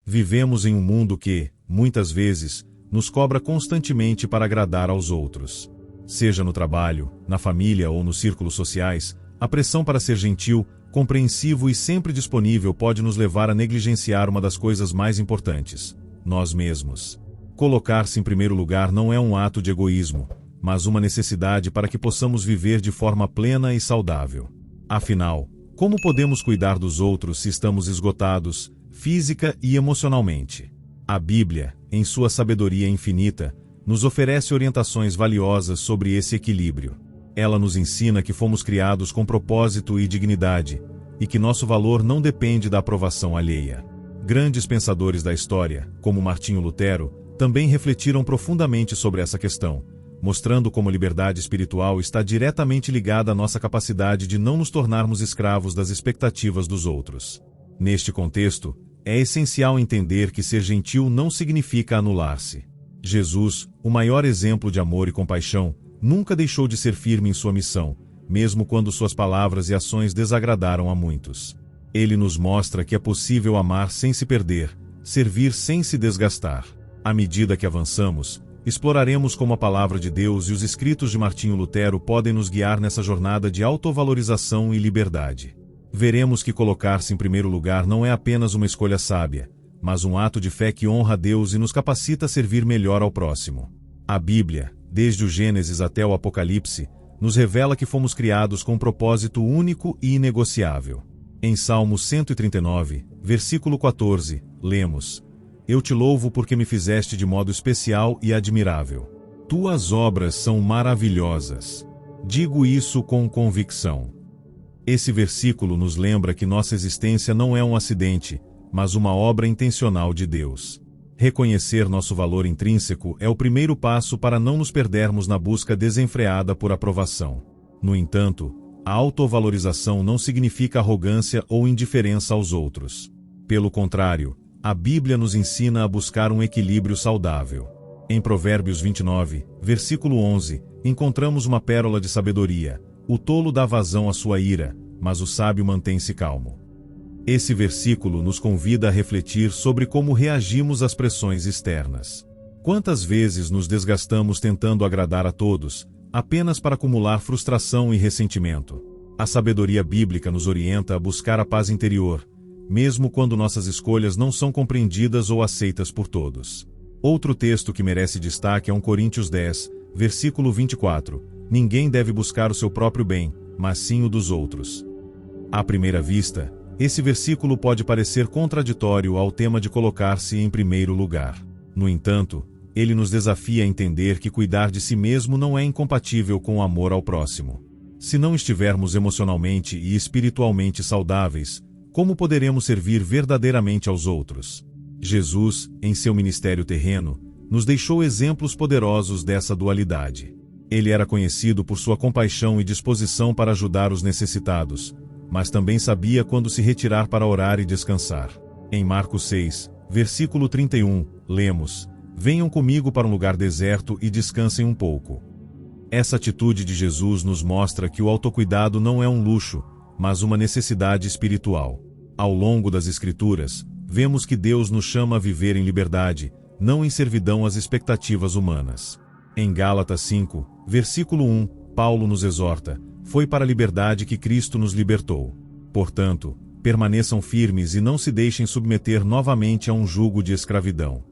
Vivemos em um mundo que, muitas vezes, nos cobra constantemente para agradar aos outros. Seja no trabalho, na família ou nos círculos sociais, a pressão para ser gentil, compreensivo e sempre disponível pode nos levar a negligenciar uma das coisas mais importantes: nós mesmos. Colocar-se em primeiro lugar não é um ato de egoísmo, mas uma necessidade para que possamos viver de forma plena e saudável. Afinal, como podemos cuidar dos outros se estamos esgotados, física e emocionalmente? A Bíblia, em sua sabedoria infinita, nos oferece orientações valiosas sobre esse equilíbrio. Ela nos ensina que fomos criados com propósito e dignidade, e que nosso valor não depende da aprovação alheia. Grandes pensadores da história, como Martinho Lutero, também refletiram profundamente sobre essa questão, mostrando como a liberdade espiritual está diretamente ligada à nossa capacidade de não nos tornarmos escravos das expectativas dos outros. Neste contexto, é essencial entender que ser gentil não significa anular-se. Jesus, o maior exemplo de amor e compaixão, nunca deixou de ser firme em sua missão, mesmo quando suas palavras e ações desagradaram a muitos. Ele nos mostra que é possível amar sem se perder, servir sem se desgastar. À medida que avançamos, exploraremos como a palavra de Deus e os escritos de Martinho Lutero podem nos guiar nessa jornada de autovalorização e liberdade. Veremos que colocar-se em primeiro lugar não é apenas uma escolha sábia, mas um ato de fé que honra a Deus e nos capacita a servir melhor ao próximo. A Bíblia, desde o Gênesis até o Apocalipse, nos revela que fomos criados com um propósito único e inegociável. Em Salmo 139, versículo 14, lemos: Eu te louvo porque me fizeste de modo especial e admirável. Tuas obras são maravilhosas. Digo isso com convicção. Esse versículo nos lembra que nossa existência não é um acidente, mas uma obra intencional de Deus. Reconhecer nosso valor intrínseco é o primeiro passo para não nos perdermos na busca desenfreada por aprovação. No entanto, a autovalorização não significa arrogância ou indiferença aos outros. Pelo contrário, a Bíblia nos ensina a buscar um equilíbrio saudável. Em Provérbios 29, versículo 11, encontramos uma pérola de sabedoria: o tolo dá vazão à sua ira, mas o sábio mantém-se calmo. Esse versículo nos convida a refletir sobre como reagimos às pressões externas. Quantas vezes nos desgastamos tentando agradar a todos, apenas para acumular frustração e ressentimento? A sabedoria bíblica nos orienta a buscar a paz interior, mesmo quando nossas escolhas não são compreendidas ou aceitas por todos. Outro texto que merece destaque é 1 Coríntios 10, versículo 24. Ninguém deve buscar o seu próprio bem, mas sim o dos outros. À primeira vista, esse versículo pode parecer contraditório ao tema de colocar-se em primeiro lugar. No entanto, ele nos desafia a entender que cuidar de si mesmo não é incompatível com o amor ao próximo. Se não estivermos emocionalmente e espiritualmente saudáveis, como poderemos servir verdadeiramente aos outros? Jesus, em seu ministério terreno, nos deixou exemplos poderosos dessa dualidade. Ele era conhecido por sua compaixão e disposição para ajudar os necessitados, mas também sabia quando se retirar para orar e descansar. Em Marcos 6, versículo 31, lemos: Venham comigo para um lugar deserto e descansem um pouco. Essa atitude de Jesus nos mostra que o autocuidado não é um luxo, mas uma necessidade espiritual. Ao longo das Escrituras, vemos que Deus nos chama a viver em liberdade, não em servidão às expectativas humanas. Em Gálatas 5, versículo 1, Paulo nos exorta: Foi para a liberdade que Cristo nos libertou. Portanto, permaneçam firmes e não se deixem submeter novamente a um jugo de escravidão.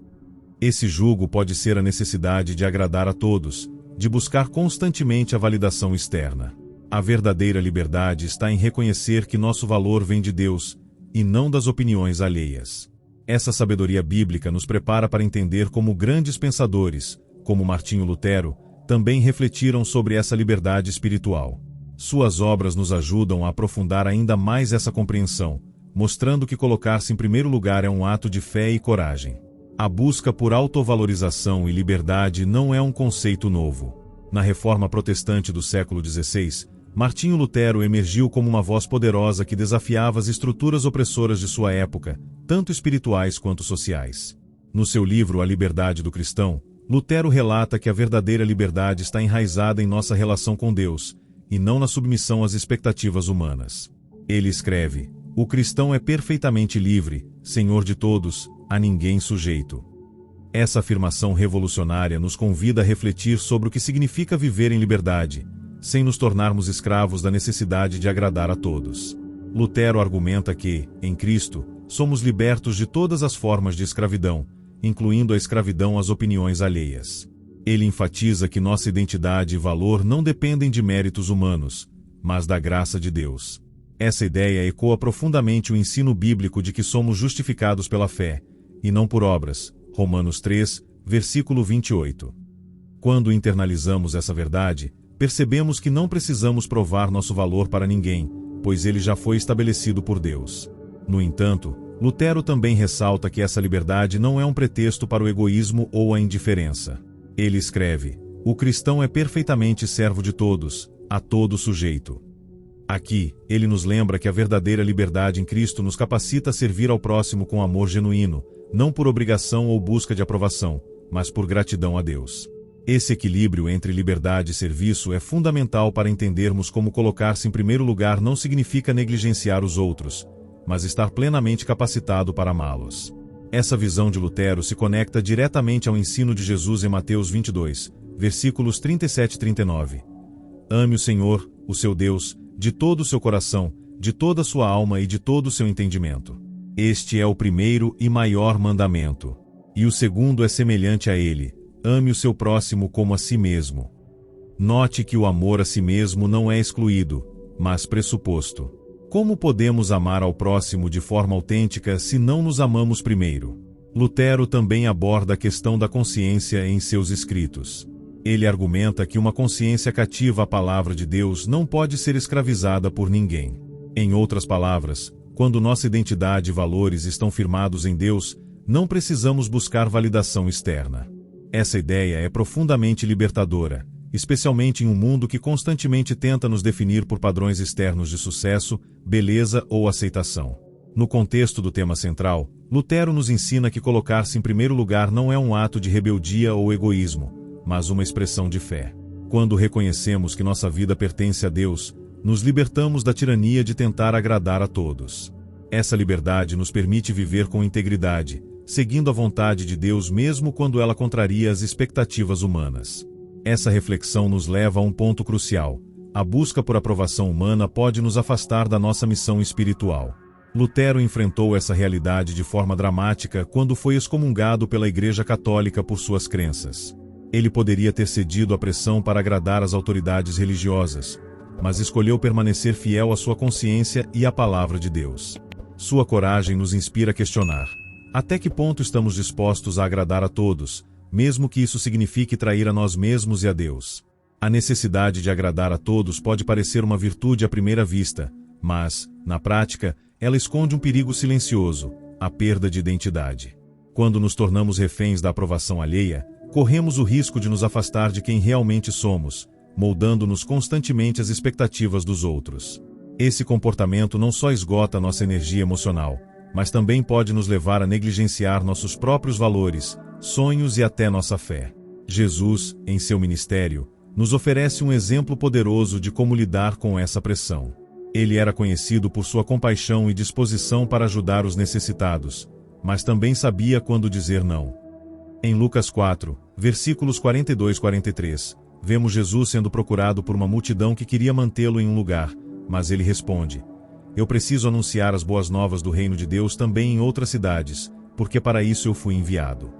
Esse jugo pode ser a necessidade de agradar a todos, de buscar constantemente a validação externa. A verdadeira liberdade está em reconhecer que nosso valor vem de Deus, e não das opiniões alheias. Essa sabedoria bíblica nos prepara para entender como grandes pensadores, como Martinho Lutero, também refletiram sobre essa liberdade espiritual. Suas obras nos ajudam a aprofundar ainda mais essa compreensão, mostrando que colocar-se em primeiro lugar é um ato de fé e coragem. A busca por autovalorização e liberdade não é um conceito novo. Na Reforma Protestante do século XVI, Martinho Lutero emergiu como uma voz poderosa que desafiava as estruturas opressoras de sua época, tanto espirituais quanto sociais. No seu livro A Liberdade do Cristão, Lutero relata que a verdadeira liberdade está enraizada em nossa relação com Deus, e não na submissão às expectativas humanas. Ele escreve: O cristão é perfeitamente livre, senhor de todos, a ninguém sujeito. Essa afirmação revolucionária nos convida a refletir sobre o que significa viver em liberdade, sem nos tornarmos escravos da necessidade de agradar a todos. Lutero argumenta que, em Cristo, somos libertos de todas as formas de escravidão, incluindo a escravidão às opiniões alheias. Ele enfatiza que nossa identidade e valor não dependem de méritos humanos, mas da graça de Deus. Essa ideia ecoa profundamente o ensino bíblico de que somos justificados pela fé, e não por obras, Romanos 3, versículo 28. Quando internalizamos essa verdade, percebemos que não precisamos provar nosso valor para ninguém, pois ele já foi estabelecido por Deus. No entanto, Lutero também ressalta que essa liberdade não é um pretexto para o egoísmo ou a indiferença. Ele escreve: o cristão é perfeitamente servo de todos, a todo sujeito. Aqui, ele nos lembra que a verdadeira liberdade em Cristo nos capacita a servir ao próximo com amor genuíno, não por obrigação ou busca de aprovação, mas por gratidão a Deus. Esse equilíbrio entre liberdade e serviço é fundamental para entendermos como colocar-se em primeiro lugar não significa negligenciar os outros, mas estar plenamente capacitado para amá-los. Essa visão de Lutero se conecta diretamente ao ensino de Jesus em Mateus 22, versículos 37 e 39. Ame o Senhor, o seu Deus, de todo o seu coração, de toda a sua alma e de todo o seu entendimento. Este é o primeiro e maior mandamento. E o segundo é semelhante a ele: ame o seu próximo como a si mesmo. Note que o amor a si mesmo não é excluído, mas pressuposto. Como podemos amar ao próximo de forma autêntica se não nos amamos primeiro? Lutero também aborda a questão da consciência em seus escritos. Ele argumenta que uma consciência cativa à palavra de Deus não pode ser escravizada por ninguém. Em outras palavras, quando nossa identidade e valores estão firmados em Deus, não precisamos buscar validação externa. Essa ideia é profundamente libertadora, especialmente em um mundo que constantemente tenta nos definir por padrões externos de sucesso, beleza ou aceitação. No contexto do tema central, Lutero nos ensina que colocar-se em primeiro lugar não é um ato de rebeldia ou egoísmo, mas uma expressão de fé. Quando reconhecemos que nossa vida pertence a Deus, nos libertamos da tirania de tentar agradar a todos. Essa liberdade nos permite viver com integridade, seguindo a vontade de Deus mesmo quando ela contraria as expectativas humanas. Essa reflexão nos leva a um ponto crucial: a busca por aprovação humana pode nos afastar da nossa missão espiritual. Lutero enfrentou essa realidade de forma dramática quando foi excomungado pela Igreja Católica por suas crenças. Ele poderia ter cedido à pressão para agradar as autoridades religiosas, mas escolheu permanecer fiel à sua consciência e à palavra de Deus. Sua coragem nos inspira a questionar: até que ponto estamos dispostos a agradar a todos, mesmo que isso signifique trair a nós mesmos e a Deus? A necessidade de agradar a todos pode parecer uma virtude à primeira vista, mas, na prática, ela esconde um perigo silencioso: a perda de identidade. Quando nos tornamos reféns da aprovação alheia, corremos o risco de nos afastar de quem realmente somos, moldando-nos constantemente às expectativas dos outros. Esse comportamento não só esgota nossa energia emocional, mas também pode nos levar a negligenciar nossos próprios valores, sonhos e até nossa fé. Jesus, em seu ministério, nos oferece um exemplo poderoso de como lidar com essa pressão. Ele era conhecido por sua compaixão e disposição para ajudar os necessitados, mas também sabia quando dizer não. Em Lucas 4, versículos 42 e 43, vemos Jesus sendo procurado por uma multidão que queria mantê-lo em um lugar, mas ele responde: eu preciso anunciar as boas novas do reino de Deus também em outras cidades, porque para isso eu fui enviado.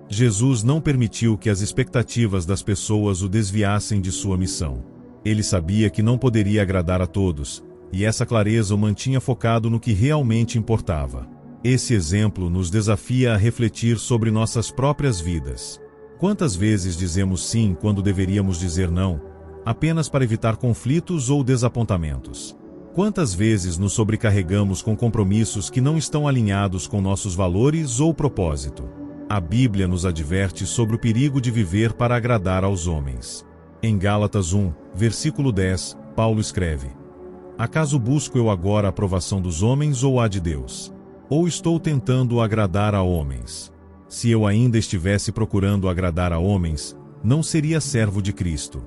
Jesus não permitiu que as expectativas das pessoas o desviassem de sua missão. Ele sabia que não poderia agradar a todos, e essa clareza o mantinha focado no que realmente importava. Esse exemplo nos desafia a refletir sobre nossas próprias vidas. Quantas vezes dizemos sim quando deveríamos dizer não, apenas para evitar conflitos ou desapontamentos? Quantas vezes nos sobrecarregamos com compromissos que não estão alinhados com nossos valores ou propósito? A Bíblia nos adverte sobre o perigo de viver para agradar aos homens. Em Gálatas 1, versículo 10, Paulo escreve: acaso busco eu agora a aprovação dos homens ou a de Deus? Ou estou tentando agradar a homens? Se eu ainda estivesse procurando agradar a homens, não seria servo de Cristo.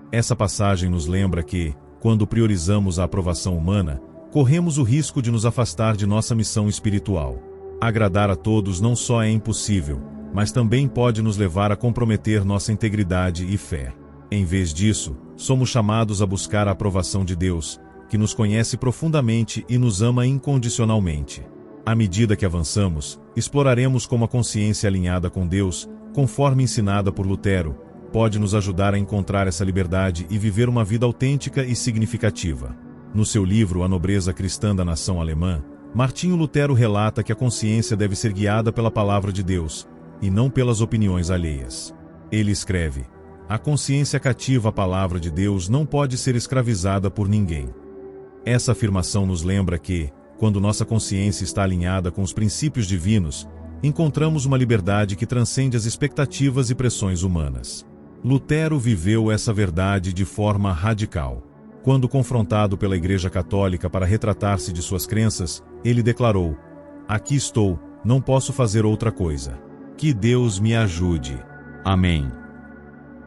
Essa passagem nos lembra que, quando priorizamos a aprovação humana, corremos o risco de nos afastar de nossa missão espiritual. Agradar a todos não só é impossível, mas também pode nos levar a comprometer nossa integridade e fé. Em vez disso, somos chamados a buscar a aprovação de Deus, que nos conhece profundamente e nos ama incondicionalmente. À medida que avançamos, exploraremos como a consciência alinhada com Deus, conforme ensinada por Lutero, pode nos ajudar a encontrar essa liberdade e viver uma vida autêntica e significativa. No seu livro A Nobreza Cristã da Nação Alemã, Martinho Lutero relata que a consciência deve ser guiada pela palavra de Deus, e não pelas opiniões alheias. Ele escreve: a consciência cativa à palavra de Deus não pode ser escravizada por ninguém. Essa afirmação nos lembra que, quando nossa consciência está alinhada com os princípios divinos, encontramos uma liberdade que transcende as expectativas e pressões humanas. Lutero viveu essa verdade de forma radical. Quando confrontado pela Igreja Católica para retratar-se de suas crenças, ele declarou: aqui estou, não posso fazer outra coisa. Que Deus me ajude. Amém.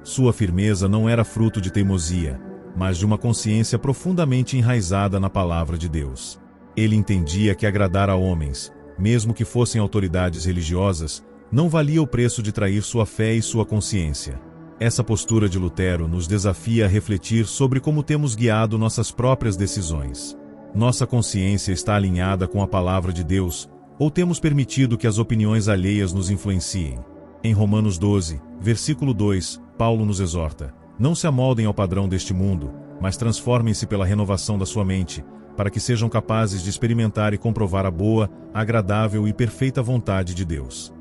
Sua firmeza não era fruto de teimosia, mas de uma consciência profundamente enraizada na palavra de Deus. Ele entendia que agradar a homens, mesmo que fossem autoridades religiosas, não valia o preço de trair sua fé e sua consciência. Essa postura de Lutero nos desafia a refletir sobre como temos guiado nossas próprias decisões. Nossa consciência está alinhada com a palavra de Deus, ou temos permitido que as opiniões alheias nos influenciem? Em Romanos 12, versículo 2, Paulo nos exorta: não se amoldem ao padrão deste mundo, mas transformem-se pela renovação da sua mente, para que sejam capazes de experimentar e comprovar a boa, agradável e perfeita vontade de Deus.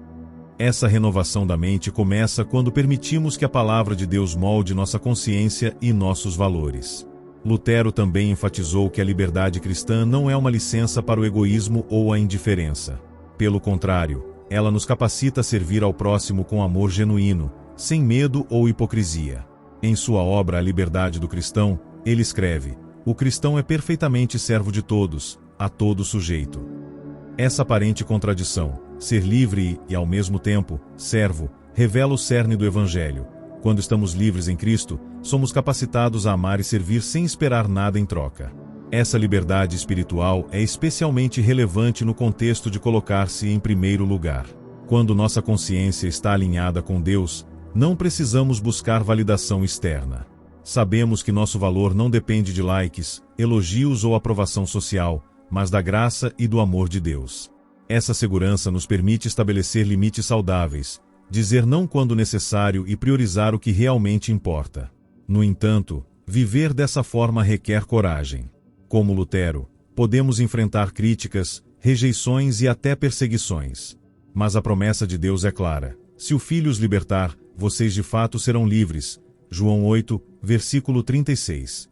Essa renovação da mente começa quando permitimos que a palavra de Deus molde nossa consciência e nossos valores. Lutero também enfatizou que a liberdade cristã não é uma licença para o egoísmo ou a indiferença. Pelo contrário, ela nos capacita a servir ao próximo com amor genuíno, sem medo ou hipocrisia. Em sua obra A Liberdade do Cristão, ele escreve: o cristão é perfeitamente servo de todos, a todo sujeito. Essa aparente contradição, ser livre e, ao mesmo tempo, servo, revela o cerne do Evangelho. Quando estamos livres em Cristo, somos capacitados a amar e servir sem esperar nada em troca. Essa liberdade espiritual é especialmente relevante no contexto de colocar-se em primeiro lugar. Quando nossa consciência está alinhada com Deus, não precisamos buscar validação externa. Sabemos que nosso valor não depende de likes, elogios ou aprovação social, mas da graça e do amor de Deus. Essa segurança nos permite estabelecer limites saudáveis, dizer não quando necessário e priorizar o que realmente importa. No entanto, viver dessa forma requer coragem. Como Lutero, podemos enfrentar críticas, rejeições e até perseguições. Mas a promessa de Deus é clara: se o Filho os libertar, vocês de fato serão livres. João 8, versículo 36.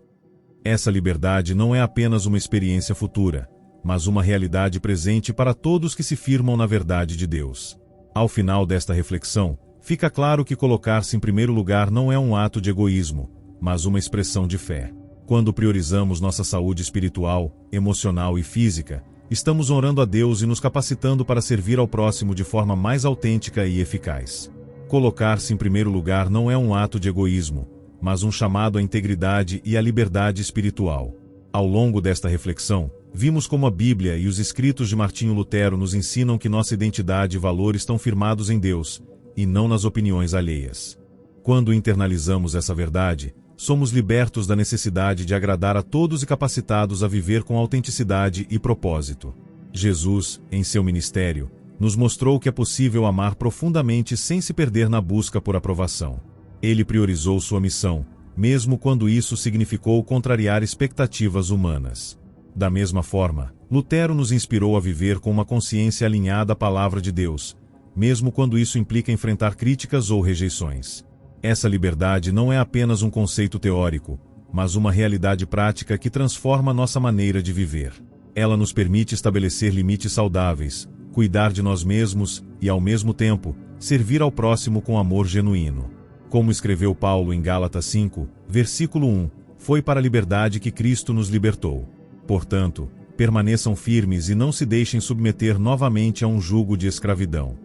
Essa liberdade não é apenas uma experiência futura, mas uma realidade presente para todos que se firmam na verdade de Deus. Ao final desta reflexão, fica claro que colocar-se em primeiro lugar não é um ato de egoísmo, mas uma expressão de fé. Quando priorizamos nossa saúde espiritual, emocional e física, estamos honrando a Deus e nos capacitando para servir ao próximo de forma mais autêntica e eficaz. Colocar-se em primeiro lugar não é um ato de egoísmo, mas um chamado à integridade e à liberdade espiritual. Ao longo desta reflexão, vimos como a Bíblia e os escritos de Martinho Lutero nos ensinam que nossa identidade e valor estão firmados em Deus, e não nas opiniões alheias. Quando internalizamos essa verdade, somos libertos da necessidade de agradar a todos e capacitados a viver com autenticidade e propósito. Jesus, em seu ministério, nos mostrou que é possível amar profundamente sem se perder na busca por aprovação. Ele priorizou sua missão, mesmo quando isso significou contrariar expectativas humanas. Da mesma forma, Lutero nos inspirou a viver com uma consciência alinhada à palavra de Deus, mesmo quando isso implica enfrentar críticas ou rejeições. Essa liberdade não é apenas um conceito teórico, mas uma realidade prática que transforma nossa maneira de viver. Ela nos permite estabelecer limites saudáveis, cuidar de nós mesmos e, ao mesmo tempo, servir ao próximo com amor genuíno. Como escreveu Paulo em Gálatas 5, versículo 1, foi para a liberdade que Cristo nos libertou. Portanto, permaneçam firmes e não se deixem submeter novamente a um jugo de escravidão.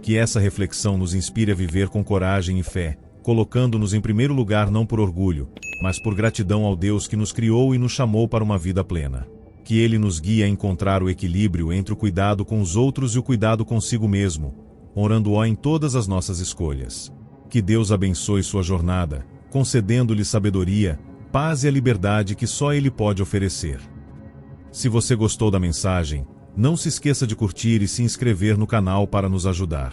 Que essa reflexão nos inspire a viver com coragem e fé, colocando-nos em primeiro lugar não por orgulho, mas por gratidão ao Deus que nos criou e nos chamou para uma vida plena. Que Ele nos guie a encontrar o equilíbrio entre o cuidado com os outros e o cuidado consigo mesmo, honrando-o em todas as nossas escolhas. Que Deus abençoe sua jornada, concedendo-lhe sabedoria, paz e a liberdade que só Ele pode oferecer. Se você gostou da mensagem, não se esqueça de curtir e se inscrever no canal para nos ajudar.